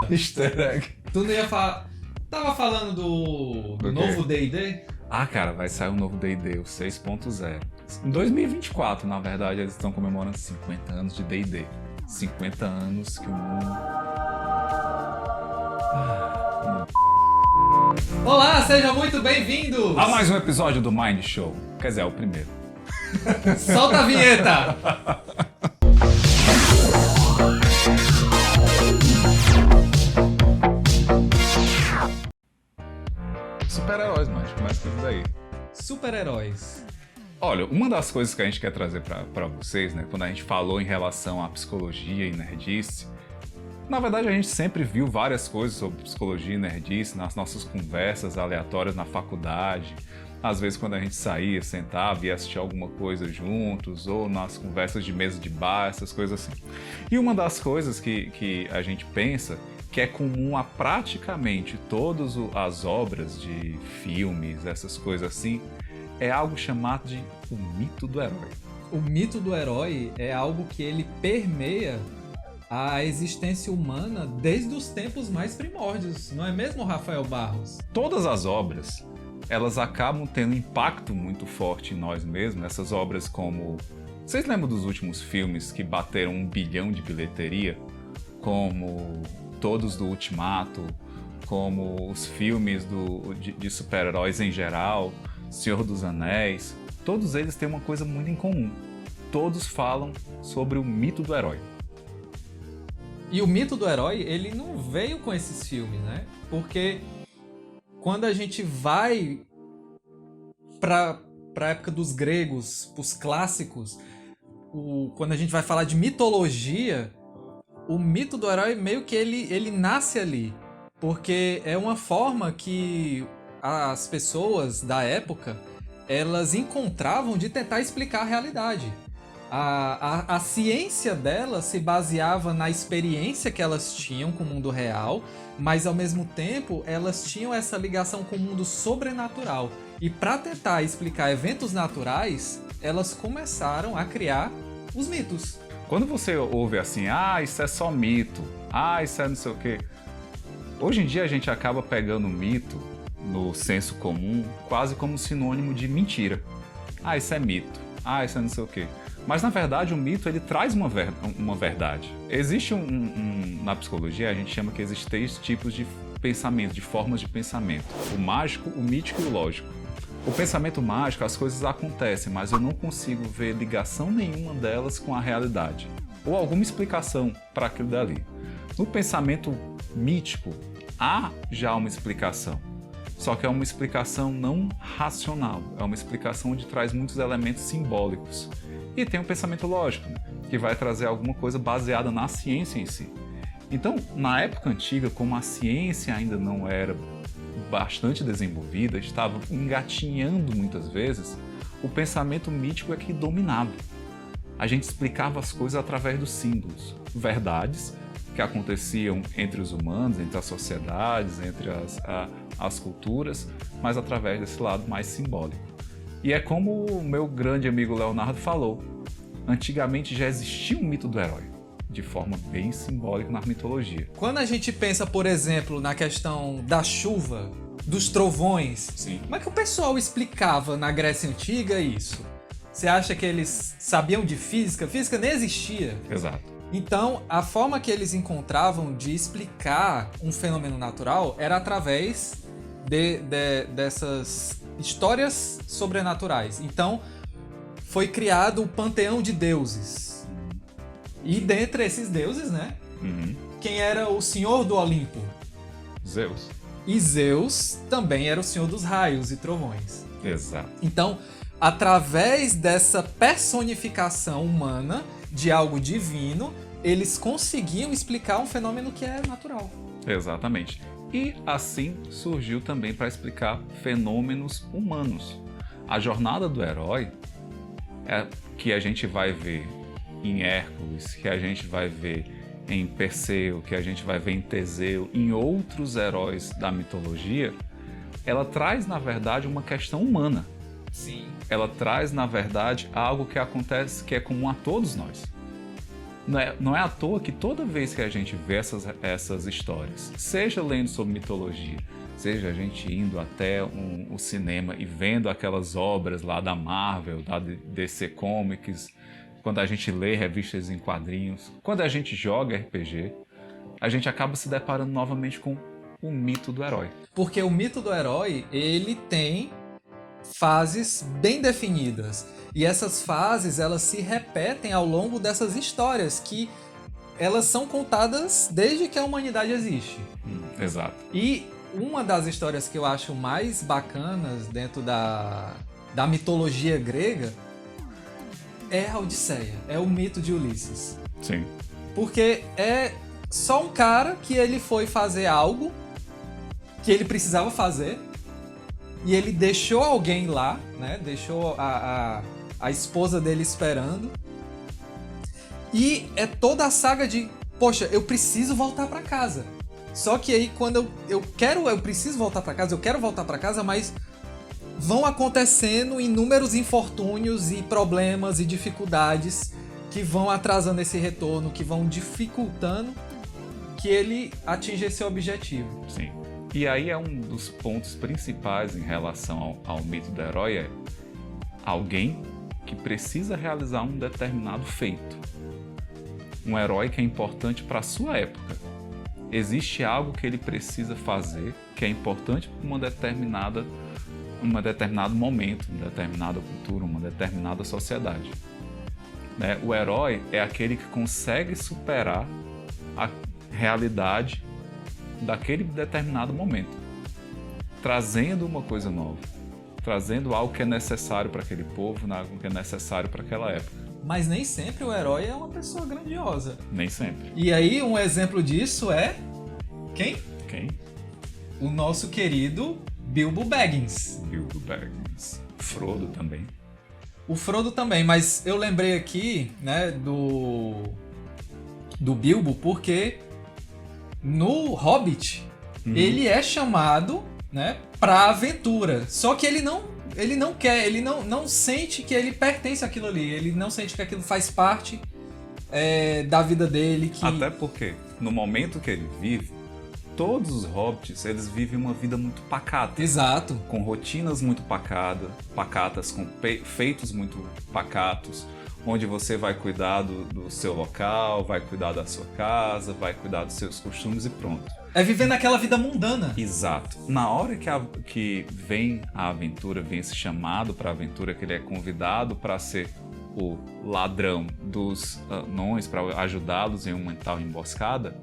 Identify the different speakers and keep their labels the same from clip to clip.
Speaker 1: Easter egg.
Speaker 2: Tu não ia falar... Tava falando do novo D&D?
Speaker 1: Ah, cara, vai sair um novo D&D, o 6.0. Em 2024, na verdade, eles estão comemorando 50 anos de D&D. 50 anos que o mundo...
Speaker 2: Olá, sejam muito bem-vindos!
Speaker 1: A mais um episódio do Mind Show. Quer dizer, é o primeiro.
Speaker 2: Solta a vinheta!
Speaker 1: Super-heróis, mas começa com isso daí.
Speaker 2: Super-heróis.
Speaker 1: Olha, uma das coisas que a gente quer trazer pra vocês, né, quando a gente falou em relação à psicologia e nerdice, na verdade a gente sempre viu várias coisas sobre psicologia e nerdice nas nossas conversas aleatórias na faculdade, às vezes quando a gente saía, sentava e assistia alguma coisa juntos, ou nas conversas de mesa de bar, essas coisas assim. E uma das coisas que a gente pensa que é comum a praticamente todas as obras de filmes, essas coisas assim, é algo chamado de o mito do herói.
Speaker 2: O mito do herói é algo que ele permeia a existência humana desde os tempos mais primórdios, não é mesmo, Rafael Barros?
Speaker 1: Todas as obras, elas acabam tendo um impacto muito forte em nós mesmos, essas obras como... Vocês lembram dos últimos filmes que bateram 1 bilhão de bilheteria? Como todos do Ultimato, como os filmes de super-heróis em geral, Senhor dos Anéis, todos eles têm uma coisa muito em comum. Todos falam sobre o mito do herói.
Speaker 2: E o mito do herói, ele não veio com esses filmes, né? Porque quando a gente vai pra época dos gregos, pros clássicos, quando a gente vai falar de mitologia, o mito do herói meio que ele nasce ali. Porque é uma forma que as pessoas da época, elas encontravam de tentar explicar a realidade. A ciência delas se baseava na experiência que elas tinham com o mundo real, mas ao mesmo tempo elas tinham essa ligação com o mundo sobrenatural. E para tentar explicar eventos naturais, elas começaram a criar os mitos.
Speaker 1: Quando você ouve assim, isso é só mito, isso é não sei o quê. Hoje em dia a gente acaba pegando mito no senso comum quase como sinônimo de mentira. Isso é mito, isso é não sei o quê. Mas na verdade o mito ele traz uma verdade. Existe na psicologia a gente chama que existem 3 tipos de pensamento, de formas de pensamento. O mágico, o mítico e o lógico. O pensamento mágico, as coisas acontecem, mas eu não consigo ver ligação nenhuma delas com a realidade. Ou alguma explicação para aquilo dali. No pensamento mítico, há já uma explicação. Só que é uma explicação não racional. É uma explicação onde traz muitos elementos simbólicos. E tem um pensamento lógico, que vai trazer alguma coisa baseada na ciência em si. Então, na época antiga, como a ciência ainda não era bastante desenvolvida, estava engatinhando muitas vezes, o pensamento mítico é que dominava. A gente explicava as coisas através dos símbolos, verdades que aconteciam entre os humanos, entre as sociedades, entre as culturas, mas através desse lado mais simbólico. E é como o meu grande amigo Leonardo falou, antigamente já existia um mito do herói, de forma bem simbólica na mitologia.
Speaker 2: Quando a gente pensa, por exemplo, na questão da chuva, dos trovões,
Speaker 1: Sim.
Speaker 2: Como é que o pessoal explicava na Grécia Antiga isso? Você acha que eles sabiam de física? Física nem existia.
Speaker 1: Exato.
Speaker 2: Então, a forma que eles encontravam de explicar um fenômeno natural era através dessas histórias sobrenaturais. Então, foi criado o panteão de deuses. E dentre esses deuses, né? Quem era o senhor do Olimpo?
Speaker 1: Zeus.
Speaker 2: E Zeus também era o senhor dos raios e trovões.
Speaker 1: Exato.
Speaker 2: Então, através dessa personificação humana de algo divino, eles conseguiam explicar um fenômeno que é natural.
Speaker 1: Exatamente. E assim surgiu também para explicar fenômenos humanos. A jornada do herói, que a gente vai ver em Hércules, que a gente vai ver em Perseu, que a gente vai ver em Teseu, em outros heróis da mitologia, ela traz, na verdade, uma questão humana.
Speaker 2: Sim.
Speaker 1: Ela traz, na verdade, algo que acontece que é comum a todos nós. Não é à toa que toda vez que a gente vê essas histórias, seja lendo sobre mitologia, seja a gente indo até o cinema e vendo aquelas obras lá da Marvel, da DC Comics, quando a gente lê revistas em quadrinhos, quando a gente joga RPG, a gente acaba se deparando novamente com o mito do herói.
Speaker 2: Porque o mito do herói, ele tem fases bem definidas. E essas fases, elas se repetem ao longo dessas histórias, que elas são contadas desde que a humanidade existe.
Speaker 1: Exato.
Speaker 2: E uma das histórias que eu acho mais bacanas dentro da mitologia grega é a Odisseia, é o mito de Ulisses.
Speaker 1: Sim.
Speaker 2: Porque é só um cara que ele foi fazer algo que ele precisava fazer e ele deixou alguém lá, né? Deixou a esposa dele esperando. E é toda a saga de, poxa, eu preciso voltar pra casa. Só que aí quando eu preciso voltar pra casa, eu quero voltar pra casa, mas vão acontecendo inúmeros infortúnios e problemas e dificuldades que vão atrasando esse retorno, que vão dificultando que ele atinja esse objetivo.
Speaker 1: Sim. E aí é um dos pontos principais em relação ao mito do herói, é alguém que precisa realizar um determinado feito. Um herói que é importante para a sua época. Existe algo que ele precisa fazer que é importante para um determinado momento, uma determinada cultura, uma determinada sociedade. Né? O herói é aquele que consegue superar a realidade daquele determinado momento, trazendo uma coisa nova, trazendo algo que é necessário para aquele povo, algo que é necessário para aquela época.
Speaker 2: Mas nem sempre o herói é uma pessoa grandiosa.
Speaker 1: Nem sempre.
Speaker 2: E aí um exemplo disso é quem?
Speaker 1: Quem?
Speaker 2: O nosso querido Bilbo Baggins.
Speaker 1: Bilbo Baggins. Frodo também.
Speaker 2: O Frodo também, mas eu lembrei aqui, né, do Bilbo porque no Hobbit ele é chamado, né, pra aventura. Só que ele não quer, ele não sente que ele pertence àquilo ali. Ele não sente que aquilo faz parte da vida dele.
Speaker 1: Até porque, no momento que ele vive, todos os hobbits, eles vivem uma vida muito pacata.
Speaker 2: Exato.
Speaker 1: Com rotinas muito pacatas, com feitos muito pacatos, onde você vai cuidar do seu local, vai cuidar da sua casa, vai cuidar dos seus costumes e pronto.
Speaker 2: É vivendo aquela vida mundana.
Speaker 1: Exato. Na hora que vem a aventura, vem esse chamado para a aventura, que ele é convidado para ser o ladrão dos anões, para ajudá-los em uma tal emboscada,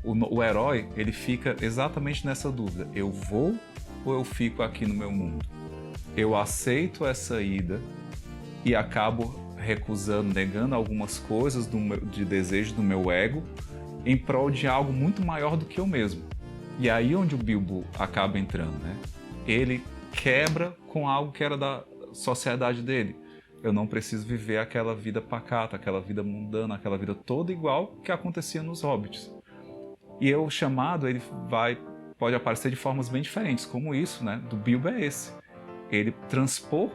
Speaker 1: o herói, ele fica exatamente nessa dúvida. Eu vou ou eu fico aqui no meu mundo? Eu aceito essa ida e acabo recusando, negando algumas coisas de desejo do meu ego em prol de algo muito maior do que eu mesmo. E aí onde o Bilbo acaba entrando, né? Ele quebra com algo que era da sociedade dele. Eu não preciso viver aquela vida pacata, aquela vida mundana, aquela vida toda igual que acontecia nos Hobbits. E o chamado, ele pode aparecer de formas bem diferentes, como isso, né? Do Bilbo é esse. Ele transpor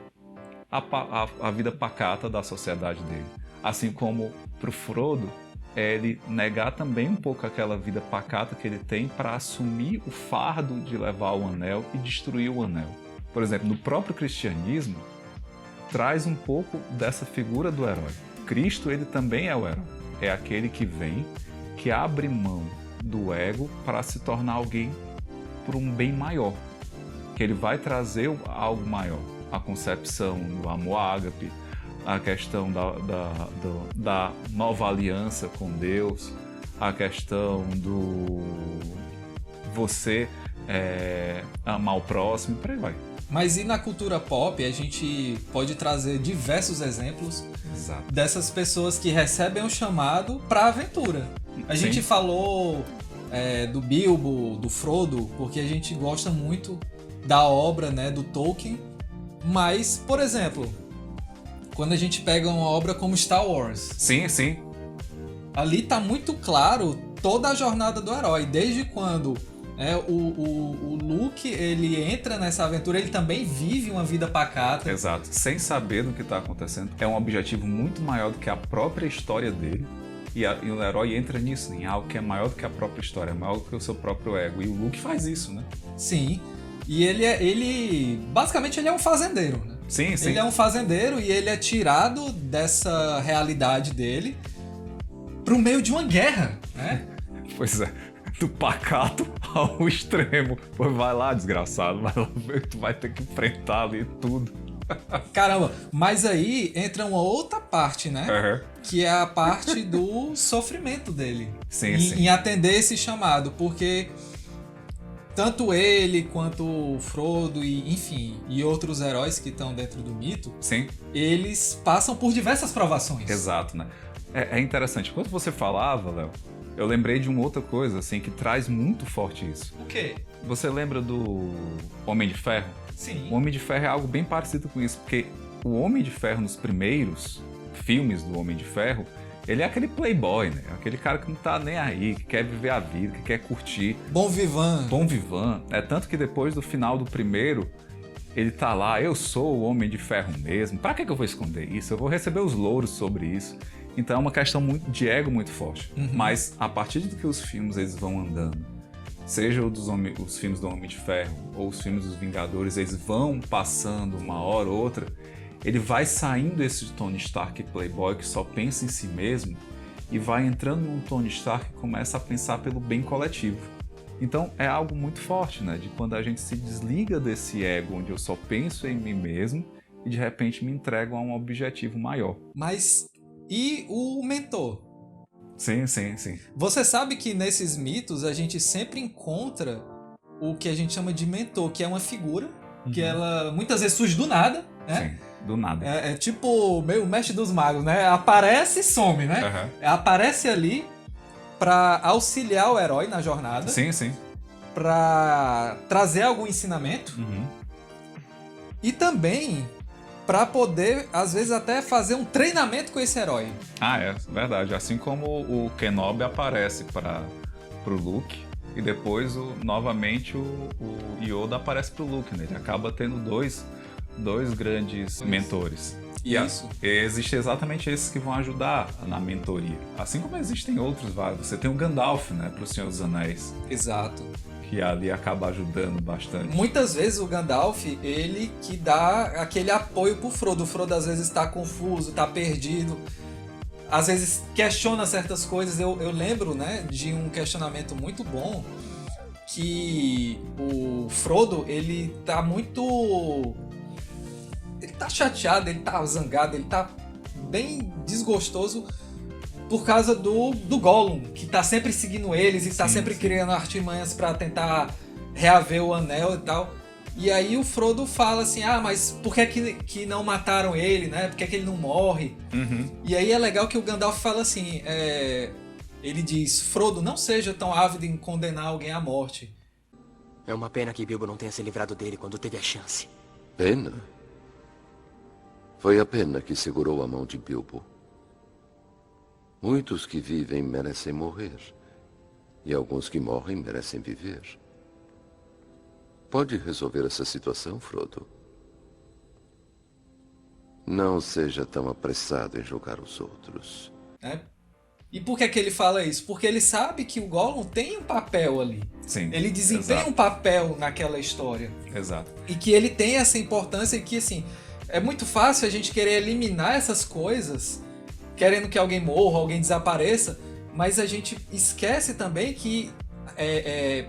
Speaker 1: a vida pacata da sociedade dele. Assim como para o Frodo, ele negar também um pouco aquela vida pacata que ele tem para assumir o fardo de levar o anel e destruir o anel. Por exemplo, no próprio cristianismo, traz um pouco dessa figura do herói. Cristo, ele também é o herói. É aquele que vem, que abre mão do ego para se tornar alguém por um bem maior. Que ele vai trazer algo maior. A concepção do amor ágape, a questão da nova aliança com Deus, a questão do você amar o próximo, por aí vai.
Speaker 2: Mas e na cultura pop, a gente pode trazer diversos exemplos dessas pessoas que recebem um chamado para aventura. A gente falou do Bilbo, do Frodo, porque a gente gosta muito da obra, né, do Tolkien. Mas, por exemplo, quando a gente pega uma obra como Star Wars...
Speaker 1: Sim, sim.
Speaker 2: Ali tá muito claro toda a jornada do herói. Desde quando o Luke, ele entra nessa aventura, ele também vive uma vida pacata.
Speaker 1: Exato. Sem saber do que tá acontecendo. É um objetivo muito maior do que a própria história dele. E o herói entra nisso, em algo que é maior do que a própria história, maior do que o seu próprio ego. E o Luke faz isso, né?
Speaker 2: Sim. E basicamente ele é um fazendeiro, né?
Speaker 1: Sim, sim.
Speaker 2: Ele é um fazendeiro e ele é tirado dessa realidade dele pro meio de uma guerra, né?
Speaker 1: Pois é. Do pacato ao extremo. Pô, vai lá, desgraçado. Vai lá, tu vai ter que enfrentar ali tudo.
Speaker 2: Caramba, mas aí entra uma outra parte, né?
Speaker 1: Uhum.
Speaker 2: Que é a parte do sofrimento dele.
Speaker 1: Sim, sim.
Speaker 2: Em atender esse chamado, porque tanto ele quanto o Frodo e outros heróis que estão dentro do mito,
Speaker 1: Sim.
Speaker 2: Eles passam por diversas provações.
Speaker 1: Exato, né? É interessante. Enquanto você falava, Léo, eu lembrei de uma outra coisa, assim, que traz muito forte isso.
Speaker 2: O quê?
Speaker 1: Você lembra do Homem de Ferro?
Speaker 2: Sim.
Speaker 1: O Homem de Ferro é algo bem parecido com isso, porque o Homem de Ferro, nos primeiros filmes do Homem de Ferro, ele é aquele playboy, né? Aquele cara que não tá nem aí, que quer viver a vida, que quer curtir.
Speaker 2: Bom vivant.
Speaker 1: Bom vivant. É tanto que depois do final do primeiro, ele tá lá, eu sou o Homem de Ferro mesmo. Pra que eu vou esconder isso? Eu vou receber os louros sobre isso. Então é uma questão de ego muito forte.
Speaker 2: Uhum.
Speaker 1: Mas a partir de que os filmes eles vão andando, seja os filmes do Homem de Ferro ou os filmes dos Vingadores, eles vão passando uma hora ou outra, ele vai saindo desse Tony Stark playboy que só pensa em si mesmo e vai entrando num Tony Stark que começa a pensar pelo bem coletivo. Então é algo muito forte, né? De quando a gente se desliga desse ego onde eu só penso em mim mesmo e de repente me entrego a um objetivo maior.
Speaker 2: Mas e o mentor?
Speaker 1: Sim, sim, sim.
Speaker 2: Você sabe que nesses mitos a gente sempre encontra o que a gente chama de mentor, que é uma figura que ela muitas vezes surge do nada, né?
Speaker 1: Sim, do nada.
Speaker 2: É tipo meio mestre dos magos, né? Aparece e some, né?
Speaker 1: Uhum.
Speaker 2: Aparece ali pra auxiliar o herói na jornada.
Speaker 1: Sim, sim.
Speaker 2: Pra trazer algum ensinamento.
Speaker 1: Uhum.
Speaker 2: E também pra poder, às vezes, até fazer um treinamento com esse herói.
Speaker 1: Ah, é verdade. Assim como o Kenobi aparece pro Luke e depois novamente o Yoda aparece pro Luke, né? Ele acaba tendo dois grandes mentores.
Speaker 2: Isso.
Speaker 1: E existe exatamente esses que vão ajudar na mentoria. Assim como existem outros vários. Você tem o Gandalf, né? Pro Senhor dos Anéis.
Speaker 2: Exato.
Speaker 1: Que ali acaba ajudando bastante.
Speaker 2: Muitas vezes o Gandalf, ele que dá aquele apoio pro Frodo. O Frodo às vezes tá confuso, tá perdido. Às vezes questiona certas coisas. Eu lembro, né, de um questionamento muito bom que o Frodo, ele tá muito... Ele tá chateado, ele tá zangado, ele tá bem desgostoso por causa do Gollum, que tá sempre seguindo eles e tá sempre criando artimanhas pra tentar reaver o anel e tal. E aí o Frodo fala assim, mas por que não mataram ele, né? Por que ele não morre?
Speaker 1: Uhum.
Speaker 2: E aí é legal que o Gandalf fala assim, ele diz, Frodo, não seja tão ávido em condenar alguém à morte.
Speaker 3: É uma pena que Bilbo não tenha se livrado dele quando teve a chance.
Speaker 4: Pena? Foi a pena que segurou a mão de Bilbo. Muitos que vivem merecem morrer. E alguns que morrem merecem viver. Pode resolver essa situação, Frodo? Não seja tão apressado em julgar os outros.
Speaker 2: E por que ele fala isso? Porque ele sabe que o Gollum tem um papel ali.
Speaker 1: Sim,
Speaker 2: ele desempenha
Speaker 1: exato.
Speaker 2: um papel naquela história.
Speaker 1: Exato.
Speaker 2: E que ele tem essa importância e que, assim, é muito fácil a gente querer eliminar essas coisas, querendo que alguém morra, alguém desapareça, mas a gente esquece também que,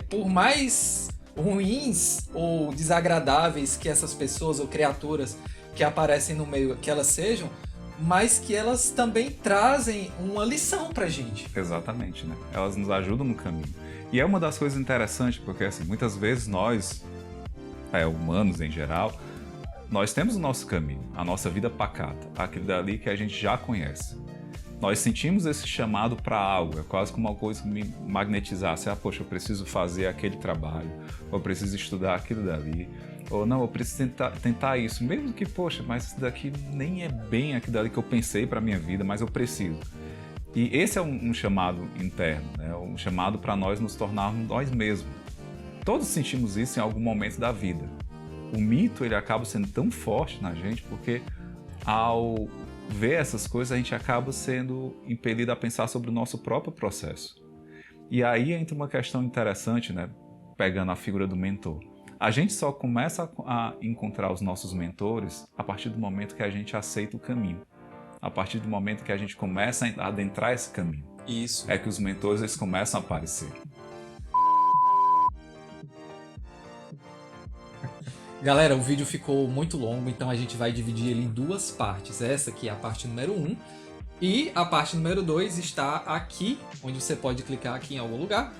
Speaker 2: por mais ruins ou desagradáveis que essas pessoas ou criaturas que aparecem no meio, que elas sejam, mas que elas também trazem uma lição pra gente.
Speaker 1: Exatamente, né? Elas nos ajudam no caminho. E é uma das coisas interessantes, porque assim, muitas vezes nós, humanos em geral, nós temos o nosso caminho, a nossa vida pacata, aquilo dali que a gente já conhece. Nós sentimos esse chamado para algo, é quase como uma coisa que me magnetizasse. Poxa, eu preciso fazer aquele trabalho, ou eu preciso estudar aquilo dali, ou não, eu preciso tentar isso, mesmo que, poxa, mas isso daqui nem é bem aquilo dali que eu pensei para minha vida, mas eu preciso. E esse é um chamado interno, né? Um chamado para nós nos tornarmos nós mesmos. Todos sentimos isso em algum momento da vida. O mito, ele acaba sendo tão forte na gente porque ao vê essas coisas, a gente acaba sendo impelido a pensar sobre o nosso próprio processo. E aí entra uma questão interessante, né? Pegando a figura do mentor. A gente só começa a encontrar os nossos mentores a partir do momento que a gente aceita o caminho. A partir do momento que a gente começa a adentrar esse caminho.
Speaker 2: Isso.
Speaker 1: É que os mentores eles começam a aparecer.
Speaker 2: Galera, o vídeo ficou muito longo, então a gente vai dividir ele em duas partes. Essa aqui é a parte número 1 e a parte número 2 está aqui, onde você pode clicar aqui em algum lugar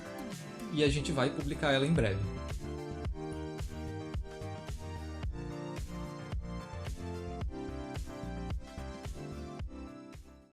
Speaker 2: e a gente vai publicar ela em breve.